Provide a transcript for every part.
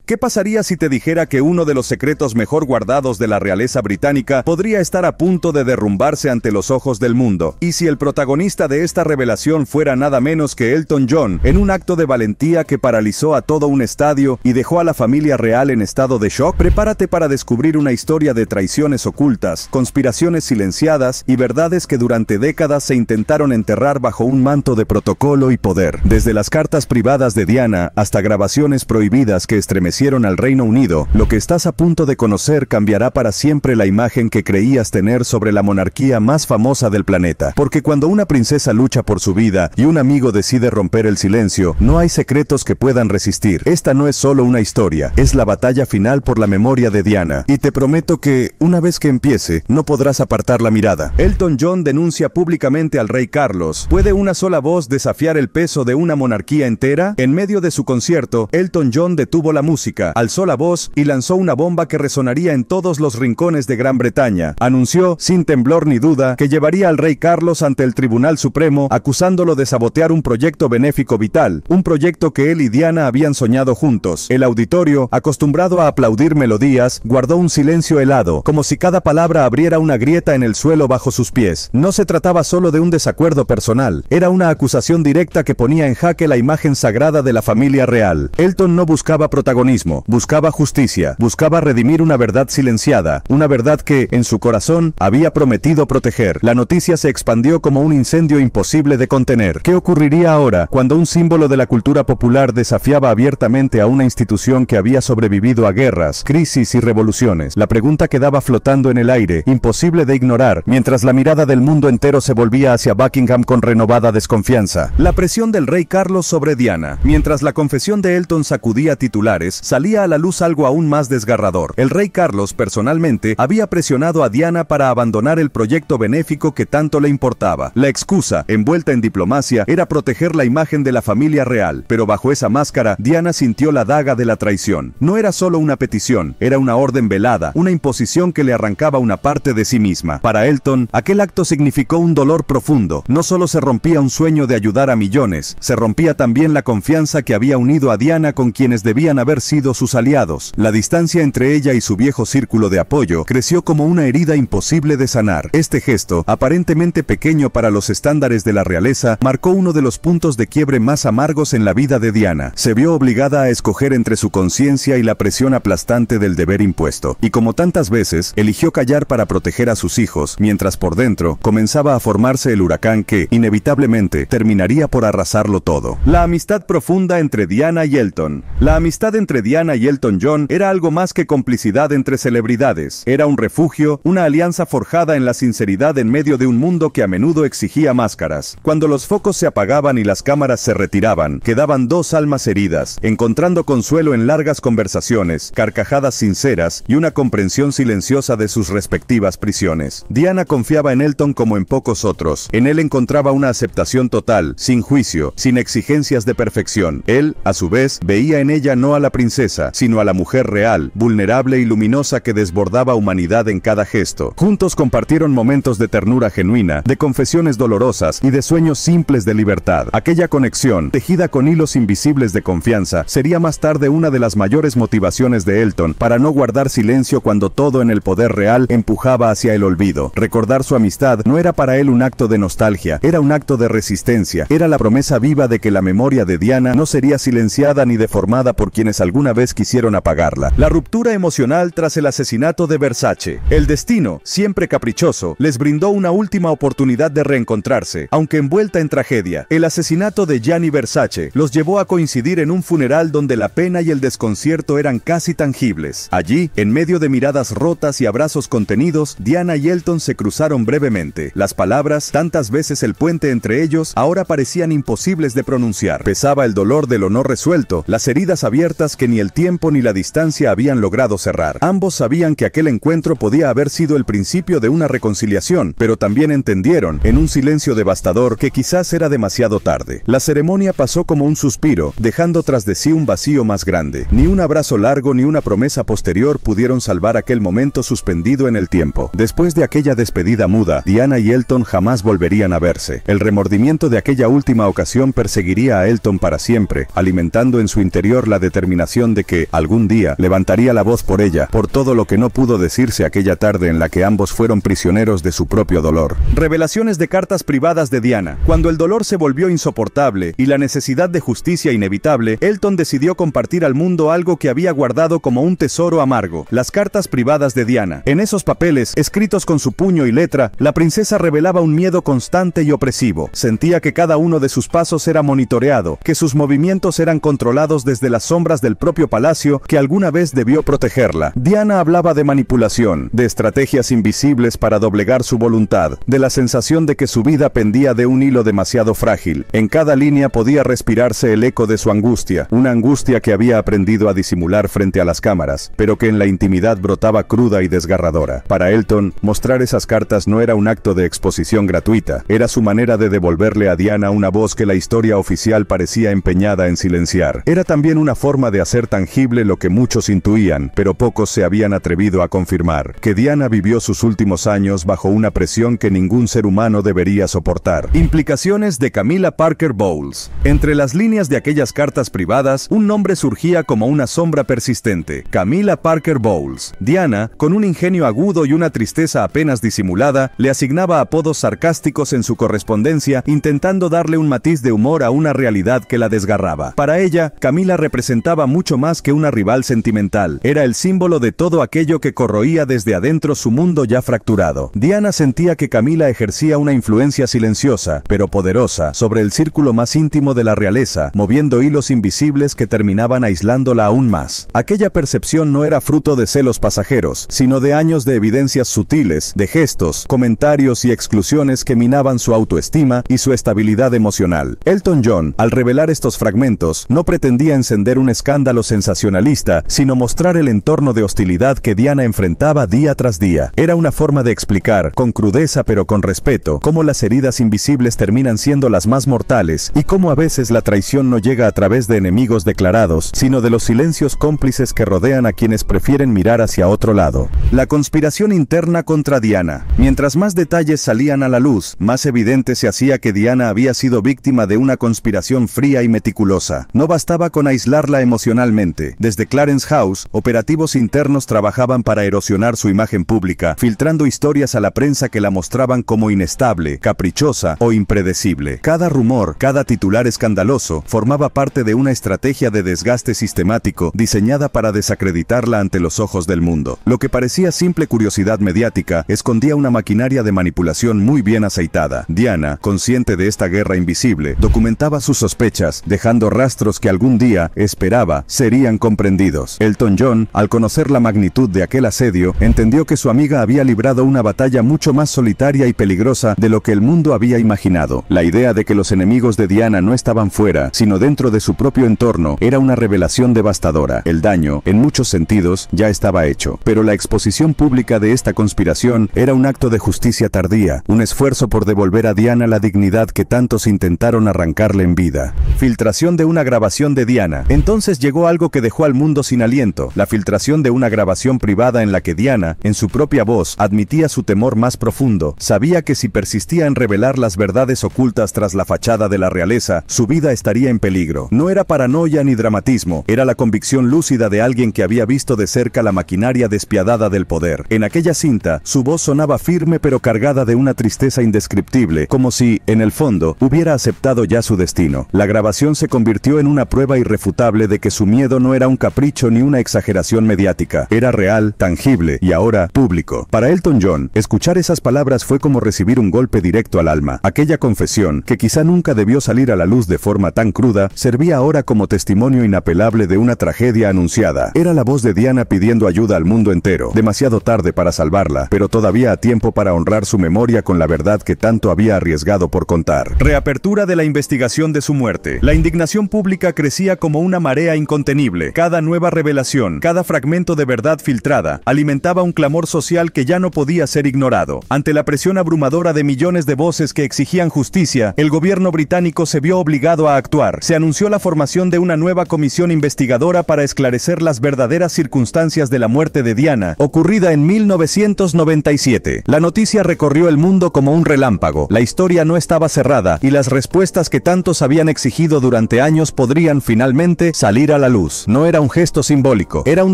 ¿Qué pasaría si te dijera que uno de los secretos mejor guardados de la realeza británica podría estar a punto de derrumbarse ante los ojos del mundo? Y si el protagonista de esta revelación fuera nada menos que Elton John, en un acto de valentía que paralizó a todo un estadio y dejó a la familia real en estado de shock. Prepárate para descubrir una historia de traiciones ocultas, conspiraciones silenciadas y verdades que durante décadas se intentaron enterrar bajo un manto de protocolo y poder. Desde las cartas privadas de Diana hasta grabaciones prohibidas que estremecieron al Reino Unido, lo que estás a punto de conocer cambiará para siempre la imagen que creías tener sobre la monarquía más famosa del planeta. Porque cuando una princesa lucha por su vida y un amigo decide romper el silencio, no hay secretos que puedan resistir. Esta no es solo una historia, es la batalla final por la memoria de Diana. Y te prometo que, una vez que empiece, no podrás apartar la mirada. Elton John denuncia públicamente al rey Carlos. ¿Puede una sola voz desafiar el peso de una monarquía entera? En medio de su concierto, Elton John detuvo la música, alzó la voz y lanzó una bomba que resonaría en todos los rincones de Gran Bretaña. Anunció, sin temblor ni duda, que llevaría al rey Carlos ante el Tribunal Supremo, acusándolo de sabotear un proyecto benéfico vital, un proyecto que él y Diana habían soñado juntos. El auditorio, acostumbrado a aplaudir melodías, guardó un silencio helado, como si cada palabra abriera una grieta en el suelo bajo sus pies. No se trataba solo de un desacuerdo personal, era una acusación directa que ponía en jaque la imagen sagrada de la familia real. Elton no buscaba protagonismo, buscaba justicia, buscaba redimir una verdad silenciada, una verdad que, en su corazón, había prometido proteger. La noticia se expandió como un incendio imposible de contener. ¿Qué ocurriría ahora, cuando un símbolo de la cultura popular desafiaba abiertamente a una institución que había sobrevivido a guerras, crisis y revoluciones? La pregunta quedaba flotando en el aire, imposible de ignorar, mientras la mirada del mundo entero se volvía hacia Buckingham con renovada desconfianza. La presión del rey Carlos sobre Diana. Mientras la confesión de Elton sacudía titulares, salía a la luz algo aún más desgarrador. El rey Carlos, personalmente, había presionado a Diana para abandonar el proyecto benéfico que tanto le importaba. La excusa, envuelta en diplomacia, era proteger la imagen de la familia real, pero bajo esa máscara, Diana sintió la daga de la traición. No era solo una petición, era una orden velada, una imposición que le arrancaba una parte de sí misma. Para Elton, aquel acto significó un dolor profundo. No solo se rompía un sueño de ayudar a millones, se rompía también la confianza que había unido a Diana con quienes debían haber sido sus aliados. La distancia entre ella y su viejo círculo de apoyo creció como una herida imposible de sanar. Este gesto, aparentemente pequeño para los estándares de la realeza, marcó uno de los puntos de quiebre más amargos en la vida de Diana. Se vio obligada a escoger entre su conciencia y la presión aplastante del deber impuesto. Y como tantas veces, eligió callar para proteger a sus hijos, mientras por dentro comenzaba a formarse el huracán que, inevitablemente, terminaría por arrasarlo todo. La amistad profunda entre Diana y Elton. La amistad entre Diana y Elton John era algo más que complicidad entre celebridades. Era un refugio, una alianza forjada en la sinceridad en medio de un mundo que a menudo exigía máscaras. Cuando los focos se apagaban y las cámaras se retiraban, quedaban dos almas heridas, encontrando consuelo en largas conversaciones, carcajadas sinceras y una comprensión silenciosa de sus respectivas prisiones. Diana confiaba en Elton como en pocos otros. En él encontraba una aceptación total, sin juicio, sin exigencias de perfección. Él, a su vez, veía en ella no a la princesa, sino a la mujer real, vulnerable y luminosa que desbordaba humanidad en cada gesto. Juntos compartieron momentos de ternura genuina, de confesiones dolorosas y de sueños simples de libertad. Aquella conexión, tejida con hilos invisibles de confianza, sería más tarde una de las mayores motivaciones de Elton para no guardar silencio cuando todo en el poder real empujaba hacia el olvido. Recordar su amistad no era para él un acto de nostalgia, era un acto de resistencia, era la promesa viva de que la memoria de Diana no sería silenciada ni deformada por quienes alguna vez quisieron apagarla. La ruptura emocional tras el asesinato de Versace. El destino, siempre caprichoso, les brindó una última oportunidad de reencontrarse, aunque envuelta en tragedia. El asesinato de Gianni Versace los llevó a coincidir en un funeral donde la pena y el desconcierto eran casi tangibles. Allí, en medio de miradas rotas y abrazos contenidos, Diana y Elton se cruzaron brevemente. Las palabras, tantas veces el puente entre ellos, ahora parecían imposibles de pronunciar. Pesaba el dolor de lo no resuelto, las heridas abiertas que ni el tiempo ni la distancia habían logrado cerrar. Ambos sabían que aquel encuentro podía haber sido el principio de una reconciliación, pero también entendieron, en un silencio devastador, que quizás era demasiado tarde. La ceremonia pasó como un suspiro, dejando tras de sí un vacío más grande. Ni un abrazo largo ni una promesa posterior pudieron salvar aquel momento suspendido en el tiempo. Después de aquella despedida muda, Diana y Elton jamás volverían a verse. El remordimiento de aquella última ocasión perseguiría a Elton para siempre, alimentando en su interior la determinación sensación de que, algún día, levantaría la voz por ella, por todo lo que no pudo decirse aquella tarde en la que ambos fueron prisioneros de su propio dolor. Revelaciones de cartas privadas de Diana. Cuando el dolor se volvió insoportable y la necesidad de justicia inevitable, Elton decidió compartir al mundo algo que había guardado como un tesoro amargo: las cartas privadas de Diana. En esos papeles, escritos con su puño y letra, la princesa revelaba un miedo constante y opresivo. Sentía que cada uno de sus pasos era monitoreado, que sus movimientos eran controlados desde las sombras del propio palacio que alguna vez debió protegerla. Diana hablaba de manipulación, de estrategias invisibles para doblegar su voluntad, de la sensación de que su vida pendía de un hilo demasiado frágil. En cada línea podía respirarse el eco de su angustia, una angustia que había aprendido a disimular frente a las cámaras, pero que en la intimidad brotaba cruda y desgarradora. Para Elton, mostrar esas cartas no era un acto de exposición gratuita, era su manera de devolverle a Diana una voz que la historia oficial parecía empeñada en silenciar. Era también una forma de hacer tangible lo que muchos intuían, pero pocos se habían atrevido a confirmar: que Diana vivió sus últimos años bajo una presión que ningún ser humano debería soportar. Implicaciones de Camilla Parker Bowles. Entre las líneas de aquellas cartas privadas, un nombre surgía como una sombra persistente: Camilla Parker Bowles. Diana, con un ingenio agudo y una tristeza apenas disimulada, le asignaba apodos sarcásticos en su correspondencia, intentando darle un matiz de humor a una realidad que la desgarraba. Para ella, Camilla representaba mucho más que una rival sentimental. Era el símbolo de todo aquello que corroía desde adentro su mundo ya fracturado. Diana sentía que Camilla ejercía una influencia silenciosa, pero poderosa, sobre el círculo más íntimo de la realeza, moviendo hilos invisibles que terminaban aislándola aún más. Aquella percepción no era fruto de celos pasajeros, sino de años de evidencias sutiles, de gestos, comentarios y exclusiones que minaban su autoestima y su estabilidad emocional. Elton John, al revelar estos fragmentos, no pretendía encender un escándalo sensacionalista, sino mostrar el entorno de hostilidad que Diana enfrentaba día tras día. Era una forma de explicar, con crudeza pero con respeto, cómo las heridas invisibles terminan siendo las más mortales, y cómo a veces la traición no llega a través de enemigos declarados, sino de los silencios cómplices que rodean a quienes prefieren mirar hacia otro lado. La conspiración interna contra Diana. Mientras más detalles salían a la luz, más evidente se hacía que Diana había sido víctima de una conspiración fría y meticulosa. No bastaba con aislarla emocionalmente. Desde Clarence House, operativos internos trabajaban para erosionar su imagen pública, filtrando historias a la prensa que la mostraban como inestable, caprichosa o impredecible. Cada rumor, cada titular escandaloso, formaba parte de una estrategia de desgaste sistemático diseñada para desacreditarla ante los ojos del mundo. Lo que parecía simple curiosidad mediática escondía una maquinaria de manipulación muy bien aceitada. Diana, consciente de esta guerra invisible, documentaba sus sospechas, dejando rastros que algún día, esperaba, serían comprendidos. Elton John, al conocer la magnitud de aquel asedio, entendió que su amiga había librado una batalla mucho más solitaria y peligrosa de lo que el mundo había imaginado. La idea de que los enemigos de Diana no estaban fuera, sino dentro de su propio entorno, era una revelación devastadora. El daño, en muchos sentidos, ya estaba hecho. Pero la exposición pública de esta conspiración era un acto de justicia tardía, un esfuerzo por devolver a Diana la dignidad que tantos intentaron arrancarle en vida. Filtración de una grabación de Diana. Entonces llegó algo que dejó al mundo sin aliento: la filtración de una grabación privada en la que Diana, en su propia voz, admitía su temor más profundo. Sabía que si persistía en revelar las verdades ocultas tras la fachada de la realeza, su vida estaría en peligro. No era paranoia ni dramatismo, era la convicción lúcida de alguien que había visto de cerca la maquinaria despiadada del poder. En aquella cinta, su voz sonaba firme pero cargada de una tristeza indescriptible, como si, en el fondo, hubiera aceptado ya su destino. La grabación se convirtió en una prueba irrefutable de que su miedo no era un capricho ni una exageración mediática. Era real, tangible y ahora público. Para Elton John, escuchar esas palabras fue como recibir un golpe directo al alma. Aquella confesión, que quizá nunca debió salir a la luz de forma tan cruda, servía ahora como testimonio inapelable de una tragedia anunciada. Era la voz de Diana pidiendo ayuda al mundo entero. Demasiado tarde para salvarla, pero todavía a tiempo para honrar su memoria con la verdad que tanto había arriesgado por contar. Reapertura de la investigación de su muerte. La indignación pública crecía como una marea incontenible. Cada nueva revelación, cada fragmento de verdad filtrada, alimentaba un clamor social que ya no podía ser ignorado. Ante la presión abrumadora de millones de voces que exigían justicia, el gobierno británico se vio obligado a actuar. Se anunció la formación de una nueva comisión investigadora para esclarecer las verdaderas circunstancias de la muerte de Diana, ocurrida en 1997. La noticia recorrió el mundo como un relámpago. La historia no estaba cerrada y las respuestas que tantos habían exigido durante años podrían finalmente salir a la la luz. No era un gesto simbólico, era un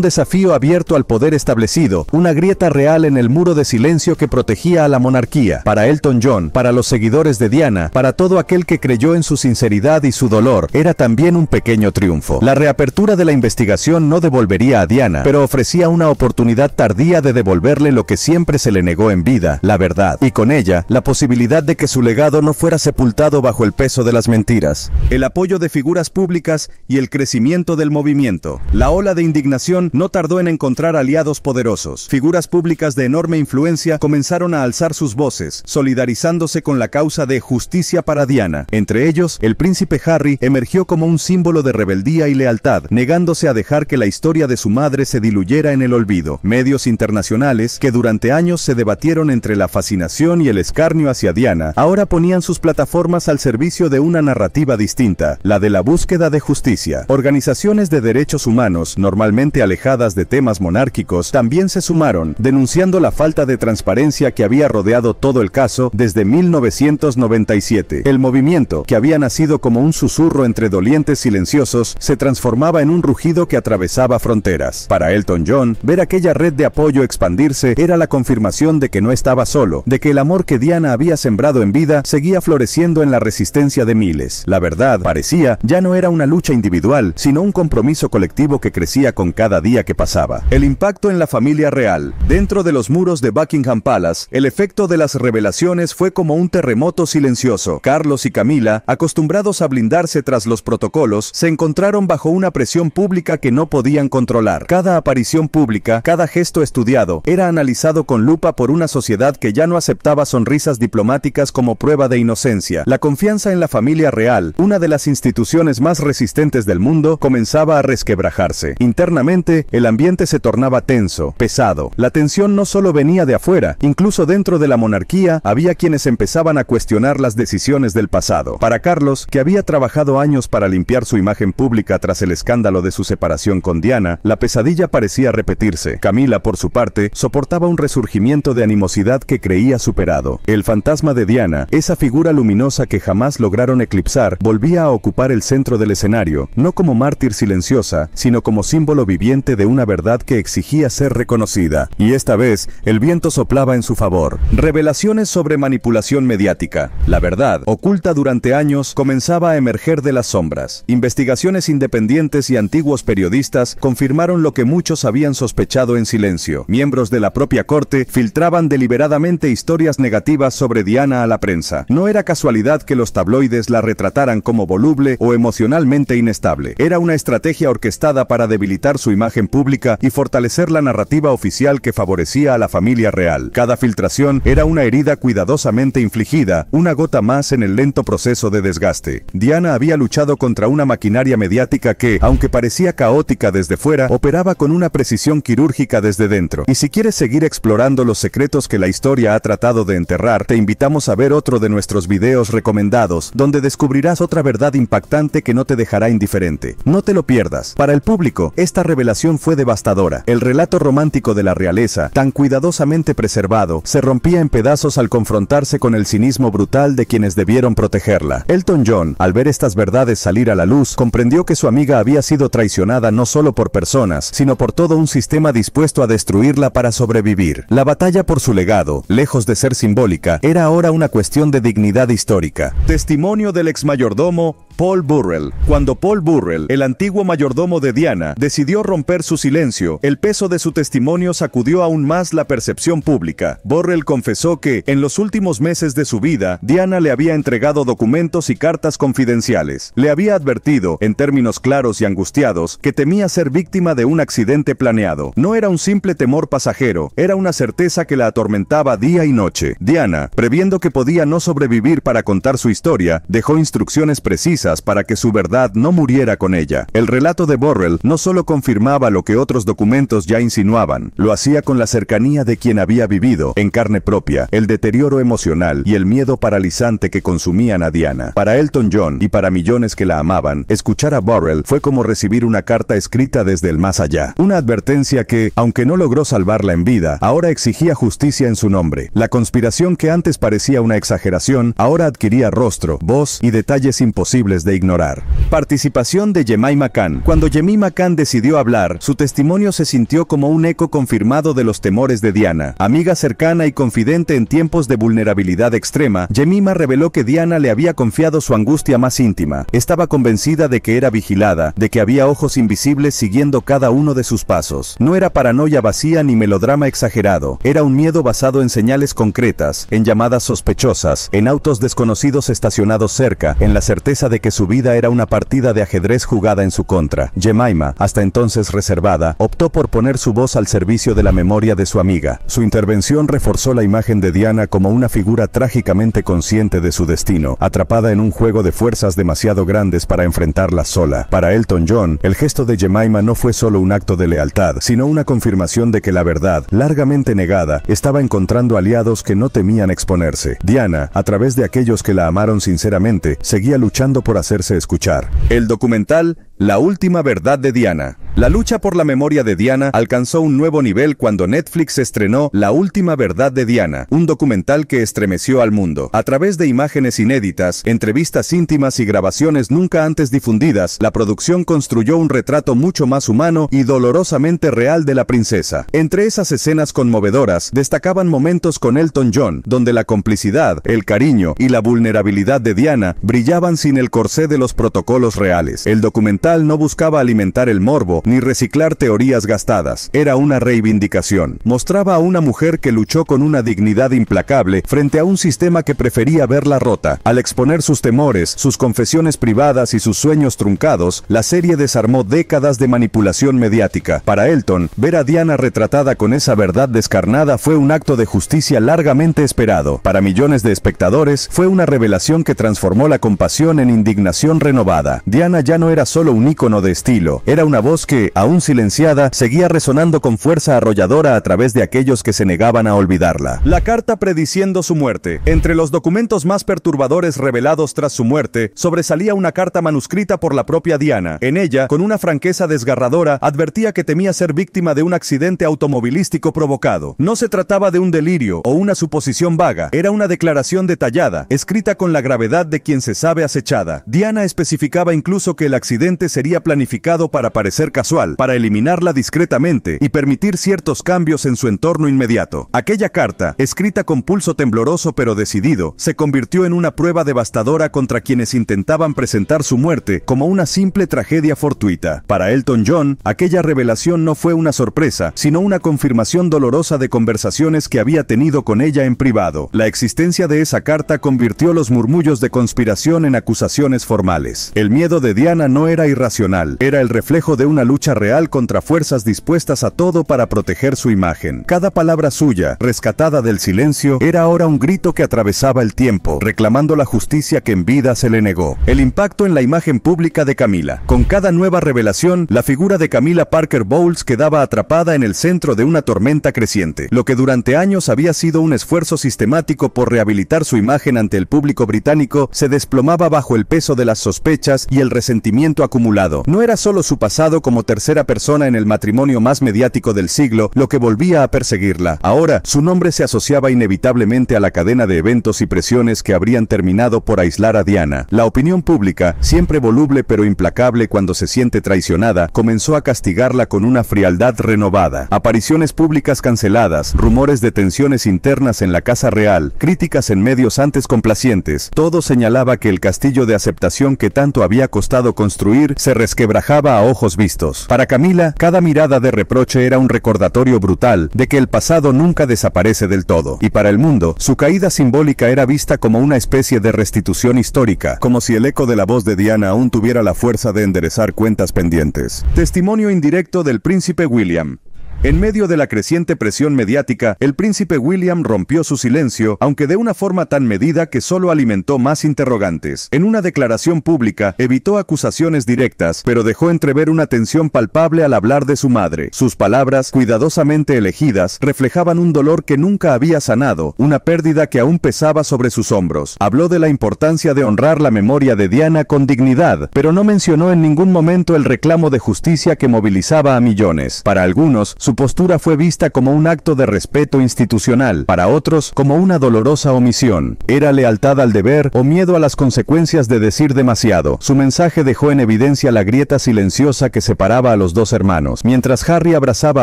desafío abierto al poder establecido, una grieta real en el muro de silencio que protegía a la monarquía. Para Elton John, para los seguidores de Diana, para todo aquel que creyó en su sinceridad y su dolor, era también un pequeño triunfo. La reapertura de la investigación no devolvería a Diana, pero ofrecía una oportunidad tardía de devolverle lo que siempre se le negó en vida, la verdad, y con ella, la posibilidad de que su legado no fuera sepultado bajo el peso de las mentiras. El apoyo de figuras públicas y el crecimiento del movimiento. La ola de indignación no tardó en encontrar aliados poderosos. Figuras públicas de enorme influencia comenzaron a alzar sus voces, solidarizándose con la causa de justicia para Diana. Entre ellos, el príncipe Harry emergió como un símbolo de rebeldía y lealtad, negándose a dejar que la historia de su madre se diluyera en el olvido. Medios internacionales, que durante años se debatieron entre la fascinación y el escarnio hacia Diana, ahora ponían sus plataformas al servicio de una narrativa distinta, la de la búsqueda de justicia. Organizaciones de derechos humanos, normalmente alejadas de temas monárquicos, también se sumaron, denunciando la falta de transparencia que había rodeado todo el caso desde 1997. El movimiento, que había nacido como un susurro entre dolientes silenciosos, se transformaba en un rugido que atravesaba fronteras. Para Elton John, ver aquella red de apoyo expandirse era la confirmación de que no estaba solo, de que el amor que Diana había sembrado en vida seguía floreciendo en la resistencia de miles. La verdad, parecía, ya no era una lucha individual, sino un compromiso colectivo que crecía con cada día que pasaba. El impacto en la familia real. Dentro de los muros de Buckingham Palace, el efecto de las revelaciones fue como un terremoto silencioso. Carlos y Camila, acostumbrados a blindarse tras los protocolos, se encontraron bajo una presión pública que no podían controlar. Cada aparición pública, cada gesto estudiado, era analizado con lupa por una sociedad que ya no aceptaba sonrisas diplomáticas como prueba de inocencia. La confianza en la familia real, una de las instituciones más resistentes del mundo, comenzaba a resquebrajarse. Internamente, el ambiente se tornaba tenso, pesado. La tensión no solo venía de afuera, incluso dentro de la monarquía había quienes empezaban a cuestionar las decisiones del pasado. Para Carlos, que había trabajado años para limpiar su imagen pública tras el escándalo de su separación con Diana, la pesadilla parecía repetirse. Camila, por su parte, soportaba un resurgimiento de animosidad que creía superado. El fantasma de Diana, esa figura luminosa que jamás lograron eclipsar, volvía a ocupar el centro del escenario, no como mártir silenciosa, sino como símbolo viviente de una verdad que exigía ser reconocida. Y esta vez, el viento soplaba en su favor. Revelaciones sobre manipulación mediática. La verdad, oculta durante años, comenzaba a emerger de las sombras. Investigaciones independientes y antiguos periodistas confirmaron lo que muchos habían sospechado en silencio. Miembros de la propia corte filtraban deliberadamente historias negativas sobre Diana a la prensa. No era casualidad que los tabloides la retrataran como voluble o emocionalmente inestable. Era una estrategia orquestada para debilitar su imagen pública y fortalecer la narrativa oficial que favorecía a la familia real. Cada filtración era una herida cuidadosamente infligida, una gota más en el lento proceso de desgaste. Diana había luchado contra una maquinaria mediática que, aunque parecía caótica desde fuera, operaba con una precisión quirúrgica desde dentro. Y si quieres seguir explorando los secretos que la historia ha tratado de enterrar, te invitamos a ver otro de nuestros videos recomendados, donde descubrirás otra verdad impactante que no te dejará indiferente. No te lo pierdas. Para el público, esta revelación fue devastadora. El relato romántico de la realeza, tan cuidadosamente preservado, se rompía en pedazos al confrontarse con el cinismo brutal de quienes debieron protegerla. Elton John, al ver estas verdades salir a la luz, comprendió que su amiga había sido traicionada no solo por personas, sino por todo un sistema dispuesto a destruirla para sobrevivir. La batalla por su legado, lejos de ser simbólica, era ahora una cuestión de dignidad histórica. Testimonio del exmayordomo Paul Burrell. Cuando Paul Burrell, el antiguo mayordomo de Diana, decidió romper su silencio, el peso de su testimonio sacudió aún más la percepción pública. Burrell confesó que, en los últimos meses de su vida, Diana le había entregado documentos y cartas confidenciales. Le había advertido, en términos claros y angustiados, que temía ser víctima de un accidente planeado. No era un simple temor pasajero, era una certeza que la atormentaba día y noche. Diana, previendo que podía no sobrevivir para contar su historia, dejó instrucciones precisas para que su verdad no muriera con ella. El relato de Burrell no solo confirmaba lo que otros documentos ya insinuaban, lo hacía con la cercanía de quien había vivido, en carne propia, el deterioro emocional y el miedo paralizante que consumían a Diana. Para Elton John y para millones que la amaban, escuchar a Burrell fue como recibir una carta escrita desde el más allá. Una advertencia que, aunque no logró salvarla en vida, ahora exigía justicia en su nombre. La conspiración que antes parecía una exageración, ahora adquiría rostro, voz y detalles imposibles imposibles de ignorar. Participación de Jemima Khan. Cuando Jemima Khan decidió hablar, su testimonio se sintió como un eco confirmado de los temores de Diana. Amiga cercana y confidente en tiempos de vulnerabilidad extrema, Jemima reveló que Diana le había confiado su angustia más íntima. Estaba convencida de que era vigilada, de que había ojos invisibles siguiendo cada uno de sus pasos. No era paranoia vacía ni melodrama exagerado, era un miedo basado en señales concretas, en llamadas sospechosas, en autos desconocidos estacionados cerca, en la certeza de que su vida era una partida de ajedrez jugada en su contra. Jemima, hasta entonces reservada, optó por poner su voz al servicio de la memoria de su amiga. Su intervención reforzó la imagen de Diana como una figura trágicamente consciente de su destino, atrapada en un juego de fuerzas demasiado grandes para enfrentarlas sola. Para Elton John, el gesto de Jemima no fue solo un acto de lealtad, sino una confirmación de que la verdad, largamente negada, estaba encontrando aliados que no temían exponerse. Diana, a través de aquellos que la amaron sinceramente, seguía luchando por hacerse escuchar. El documental La última verdad de Diana. La lucha por la memoria de Diana alcanzó un nuevo nivel cuando Netflix estrenó La última verdad de Diana, un documental que estremeció al mundo. A través de imágenes inéditas, entrevistas íntimas y grabaciones nunca antes difundidas, la producción construyó un retrato mucho más humano y dolorosamente real de la princesa. Entre esas escenas conmovedoras, destacaban momentos con Elton John, donde la complicidad, el cariño y la vulnerabilidad de Diana brillaban sin el corsé de los protocolos reales. El documental no buscaba alimentar el morbo ni reciclar teorías gastadas. Era una reivindicación. Mostraba a una mujer que luchó con una dignidad implacable frente a un sistema que prefería verla rota. Al exponer sus temores, sus confesiones privadas y sus sueños truncados, la serie desarmó décadas de manipulación mediática. Para Elton, ver a Diana retratada con esa verdad descarnada fue un acto de justicia largamente esperado. Para millones de espectadores, fue una revelación que transformó la compasión en indignación renovada. Diana ya no era solo un ícono de estilo, era una voz que, aún silenciada, seguía resonando con fuerza arrolladora a través de aquellos que se negaban a olvidarla. La carta prediciendo su muerte. Entre los documentos más perturbadores revelados tras su muerte, sobresalía una carta manuscrita por la propia Diana. En ella, con una franqueza desgarradora, advertía que temía ser víctima de un accidente automovilístico provocado. No se trataba de un delirio o una suposición vaga, era una declaración detallada, escrita con la gravedad de quien se sabe acechada. Diana especificaba incluso que el accidente sería planificado para parecer casual, para eliminarla discretamente y permitir ciertos cambios en su entorno inmediato. Aquella carta, escrita con pulso tembloroso pero decidido, se convirtió en una prueba devastadora contra quienes intentaban presentar su muerte como una simple tragedia fortuita. Para Elton John, aquella revelación no fue una sorpresa, sino una confirmación dolorosa de conversaciones que había tenido con ella en privado. La existencia de esa carta convirtió los murmullos de conspiración en acusaciones formales. El miedo de Diana no era irracional, era el reflejo de una lucha real contra fuerzas dispuestas a todo para proteger su imagen. Cada palabra suya, rescatada del silencio, era ahora un grito que atravesaba el tiempo, reclamando la justicia que en vida se le negó. El impacto en la imagen pública de Camila. Con cada nueva revelación, la figura de Camila Parker Bowles quedaba atrapada en el centro de una tormenta creciente. Lo que durante años había sido un esfuerzo sistemático por rehabilitar su imagen ante el público británico, se desplomaba bajo el peso de las sospechas y el resentimiento acumulado. No era solo su pasado como tercera persona en el matrimonio más mediático del siglo lo que volvía a perseguirla. Ahora, su nombre se asociaba inevitablemente a la cadena de eventos y presiones que habrían terminado por aislar a Diana. La opinión pública, siempre voluble pero implacable cuando se siente traicionada, comenzó a castigarla con una frialdad renovada. Apariciones públicas canceladas, rumores de tensiones internas en la Casa Real, críticas en medios antes complacientes, todo señalaba que el castillo de aceptación que tanto había costado construir se resquebrajaba a ojos vistos. Para Camila, cada mirada de reproche era un recordatorio brutal de que el pasado nunca desaparece del todo. Y para el mundo, su caída simbólica era vista como una especie de restitución histórica, como si el eco de la voz de Diana aún tuviera la fuerza de enderezar cuentas pendientes. Testimonio indirecto del príncipe William. En medio de la creciente presión mediática, el príncipe William rompió su silencio, aunque de una forma tan medida que solo alimentó más interrogantes. En una declaración pública, evitó acusaciones directas, pero dejó entrever una tensión palpable al hablar de su madre. Sus palabras, cuidadosamente elegidas, reflejaban un dolor que nunca había sanado, una pérdida que aún pesaba sobre sus hombros. Habló de la importancia de honrar la memoria de Diana con dignidad, pero no mencionó en ningún momento el reclamo de justicia que movilizaba a millones. Para algunos, su postura fue vista como un acto de respeto institucional, para otros como una dolorosa omisión. ¿Era lealtad al deber o miedo a las consecuencias de decir demasiado? Su mensaje dejó en evidencia la grieta silenciosa que separaba a los dos hermanos. Mientras Harry abrazaba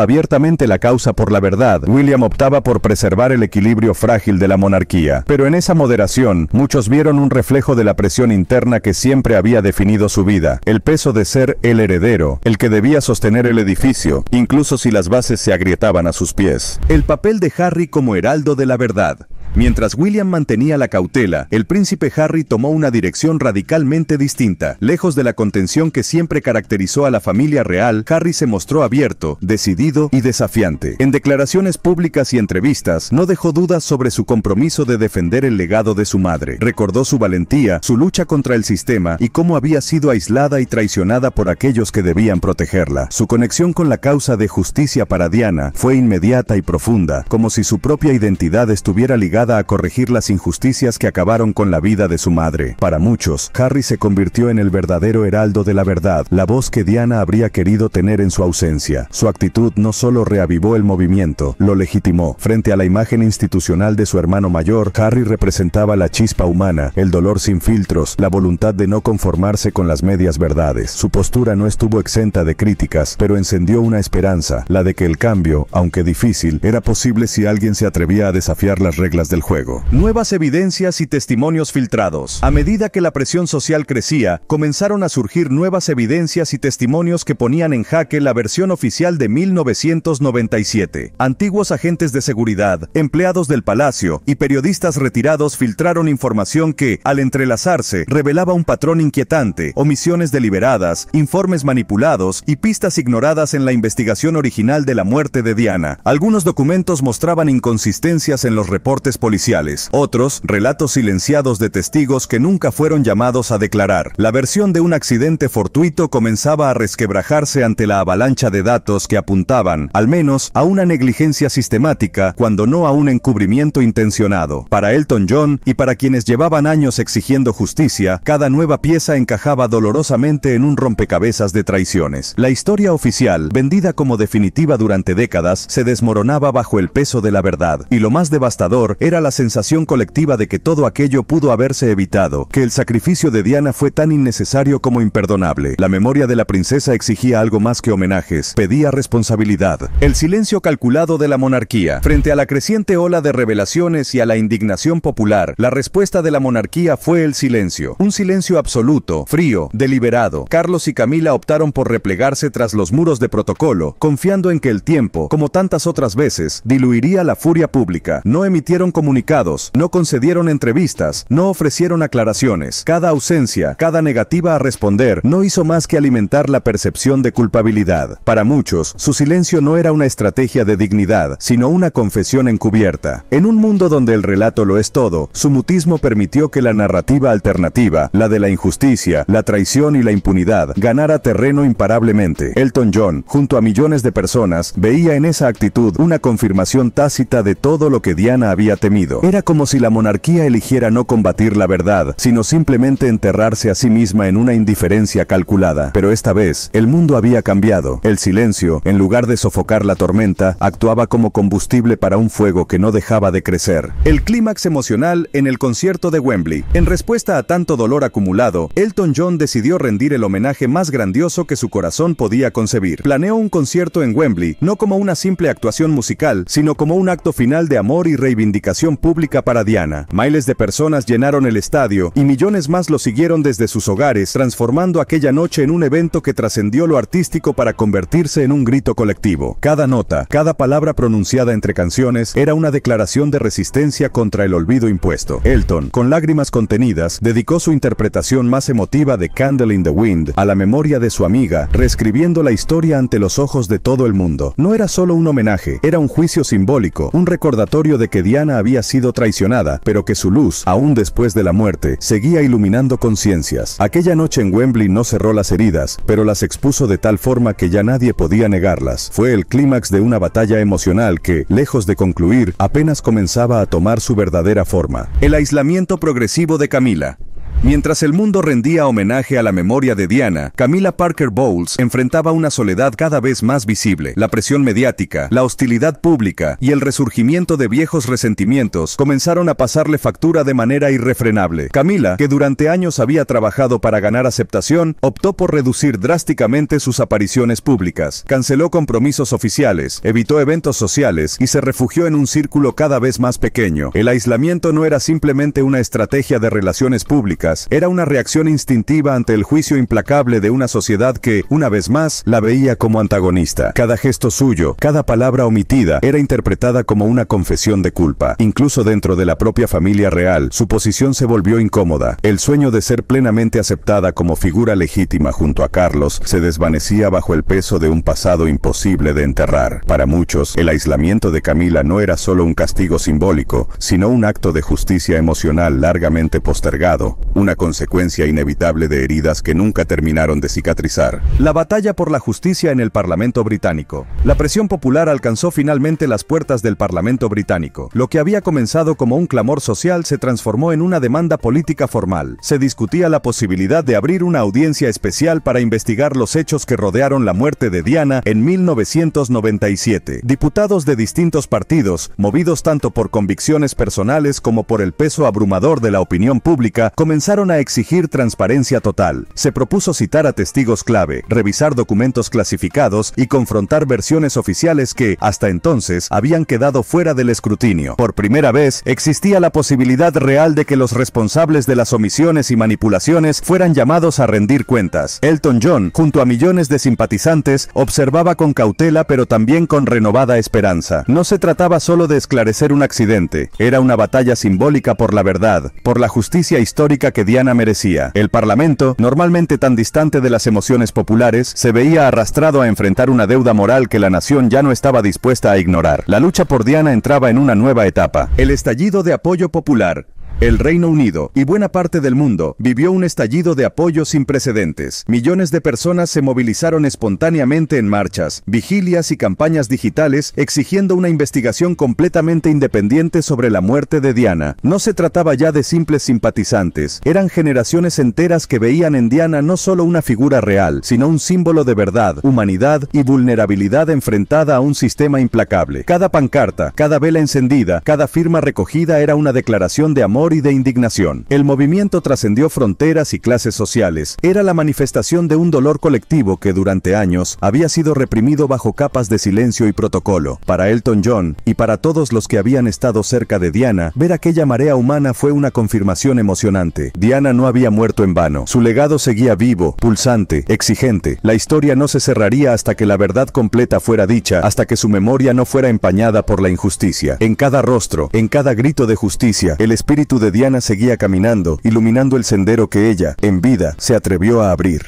abiertamente la causa por la verdad, William optaba por preservar el equilibrio frágil de la monarquía. Pero en esa moderación, muchos vieron un reflejo de la presión interna que siempre había definido su vida, el peso de ser el heredero, el que debía sostener el edificio, incluso si las bases se agrietaban a sus pies. El papel de Harry como heraldo de la verdad. Mientras William mantenía la cautela, el príncipe Harry tomó una dirección radicalmente distinta. Lejos de la contención que siempre caracterizó a la familia real, Harry se mostró abierto, decidido y desafiante. En declaraciones públicas y entrevistas, no dejó dudas sobre su compromiso de defender el legado de su madre. Recordó su valentía, su lucha contra el sistema y cómo había sido aislada y traicionada por aquellos que debían protegerla. Su conexión con la causa de justicia para Diana fue inmediata y profunda, como si su propia identidad estuviera ligada a corregir las injusticias que acabaron con la vida de su madre. Para muchos, Harry se convirtió en el verdadero heraldo de la verdad, la voz que Diana habría querido tener en su ausencia. Su actitud no solo reavivó el movimiento, lo legitimó. Frente a la imagen institucional de su hermano mayor, Harry representaba la chispa humana, el dolor sin filtros, la voluntad de no conformarse con las medias verdades. Su postura no estuvo exenta de críticas, pero encendió una esperanza, la de que el cambio, aunque difícil, era posible si alguien se atrevía a desafiar las reglas del juego. Nuevas evidencias y testimonios filtrados. A medida que la presión social crecía, comenzaron a surgir nuevas evidencias y testimonios que ponían en jaque la versión oficial de 1997. Antiguos agentes de seguridad, empleados del palacio y periodistas retirados filtraron información que, al entrelazarse, revelaba un patrón inquietante: omisiones deliberadas, informes manipulados y pistas ignoradas en la investigación original de la muerte de Diana. Algunos documentos mostraban inconsistencias en los reportes policiales, otros, relatos silenciados de testigos que nunca fueron llamados a declarar. La versión de un accidente fortuito comenzaba a resquebrajarse ante la avalancha de datos que apuntaban, al menos, a una negligencia sistemática, cuando no a un encubrimiento intencionado. Para Elton John, y para quienes llevaban años exigiendo justicia, cada nueva pieza encajaba dolorosamente en un rompecabezas de traiciones. La historia oficial, vendida como definitiva durante décadas, se desmoronaba bajo el peso de la verdad, y lo más devastador era la sensación colectiva de que todo aquello pudo haberse evitado, que el sacrificio de Diana fue tan innecesario como imperdonable. La memoria de la princesa exigía algo más que homenajes, pedía responsabilidad. El silencio calculado de la monarquía. Frente a la creciente ola de revelaciones y a la indignación popular, la respuesta de la monarquía fue el silencio. Un silencio absoluto, frío, deliberado. Carlos y Camila optaron por replegarse tras los muros de protocolo, confiando en que el tiempo, como tantas otras veces, diluiría la furia pública. No emitieron comunicados, no concedieron entrevistas, no ofrecieron aclaraciones. Cada ausencia, cada negativa a responder, no hizo más que alimentar la percepción de culpabilidad. Para muchos, su silencio no era una estrategia de dignidad, sino una confesión encubierta. En un mundo donde el relato lo es todo, su mutismo permitió que la narrativa alternativa, la de la injusticia, la traición y la impunidad, ganara terreno imparablemente. Elton John, junto a millones de personas, veía en esa actitud una confirmación tácita de todo lo que Diana había temido. Era como si la monarquía eligiera no combatir la verdad, sino simplemente enterrarse a sí misma en una indiferencia calculada. Pero esta vez, el mundo había cambiado. El silencio, en lugar de sofocar la tormenta, actuaba como combustible para un fuego que no dejaba de crecer. El clímax emocional en el concierto de Wembley. En respuesta a tanto dolor acumulado, Elton John decidió rendir el homenaje más grandioso que su corazón podía concebir. Planeó un concierto en Wembley, no como una simple actuación musical, sino como un acto final de amor y reivindicación pública para Diana. Miles de personas llenaron el estadio, y millones más lo siguieron desde sus hogares, transformando aquella noche en un evento que trascendió lo artístico para convertirse en un grito colectivo. Cada nota, cada palabra pronunciada entre canciones, era una declaración de resistencia contra el olvido impuesto. Elton, con lágrimas contenidas, dedicó su interpretación más emotiva de Candle in the Wind a la memoria de su amiga, reescribiendo la historia ante los ojos de todo el mundo. No era solo un homenaje, era un juicio simbólico, un recordatorio de que Diana había sido traicionada, pero que su luz, aún después de la muerte, seguía iluminando conciencias. Aquella noche en Wembley no cerró las heridas, pero las expuso de tal forma que ya nadie podía negarlas. Fue el clímax de una batalla emocional que, lejos de concluir, apenas comenzaba a tomar su verdadera forma. El aislamiento progresivo de Camila. Mientras el mundo rendía homenaje a la memoria de Diana, Camilla Parker Bowles enfrentaba una soledad cada vez más visible. La presión mediática, la hostilidad pública y el resurgimiento de viejos resentimientos comenzaron a pasarle factura de manera irrefrenable. Camilla, que durante años había trabajado para ganar aceptación, optó por reducir drásticamente sus apariciones públicas, canceló compromisos oficiales, evitó eventos sociales y se refugió en un círculo cada vez más pequeño. El aislamiento no era simplemente una estrategia de relaciones públicas, era una reacción instintiva ante el juicio implacable de una sociedad que, una vez más, la veía como antagonista. Cada gesto suyo, cada palabra omitida, era interpretada como una confesión de culpa. Incluso dentro de la propia familia real, su posición se volvió incómoda. El sueño de ser plenamente aceptada como figura legítima junto a Carlos se desvanecía bajo el peso de un pasado imposible de enterrar. Para muchos, el aislamiento de Camilla no era solo un castigo simbólico, sino un acto de justicia emocional largamente postergado, una consecuencia inevitable de heridas que nunca terminaron de cicatrizar. La batalla por la justicia en el Parlamento británico. La presión popular alcanzó finalmente las puertas del Parlamento británico. Lo que había comenzado como un clamor social se transformó en una demanda política formal. Se discutía la posibilidad de abrir una audiencia especial para investigar los hechos que rodearon la muerte de Diana en 1997. Diputados de distintos partidos, movidos tanto por convicciones personales como por el peso abrumador de la opinión pública, comenzaron a exigir transparencia total. Se propuso citar a testigos clave, revisar documentos clasificados y confrontar versiones oficiales que, hasta entonces, habían quedado fuera del escrutinio. Por primera vez, existía la posibilidad real de que los responsables de las omisiones y manipulaciones fueran llamados a rendir cuentas. Elton John, junto a millones de simpatizantes, observaba con cautela pero también con renovada esperanza. No se trataba solo de esclarecer un accidente, era una batalla simbólica por la verdad, por la justicia histórica que Diana merecía. El Parlamento, normalmente tan distante de las emociones populares, se veía arrastrado a enfrentar una deuda moral que la nación ya no estaba dispuesta a ignorar. La lucha por Diana entraba en una nueva etapa. El estallido de apoyo popular. El Reino Unido, y buena parte del mundo, vivió un estallido de apoyo sin precedentes. Millones de personas se movilizaron espontáneamente en marchas, vigilias y campañas digitales exigiendo una investigación completamente independiente sobre la muerte de Diana. No se trataba ya de simples simpatizantes, eran generaciones enteras que veían en Diana no solo una figura real, sino un símbolo de verdad, humanidad y vulnerabilidad enfrentada a un sistema implacable. Cada pancarta, cada vela encendida, cada firma recogida era una declaración de amor y de indignación. El movimiento trascendió fronteras y clases sociales. Era la manifestación de un dolor colectivo que durante años había sido reprimido bajo capas de silencio y protocolo. Para Elton John y para todos los que habían estado cerca de Diana, ver aquella marea humana fue una confirmación emocionante. Diana no había muerto en vano. Su legado seguía vivo, pulsante, exigente. La historia no se cerraría hasta que la verdad completa fuera dicha, hasta que su memoria no fuera empañada por la injusticia. En cada rostro, en cada grito de justicia, el espíritu de Diana seguía caminando, iluminando el sendero que ella, en vida, se atrevió a abrir.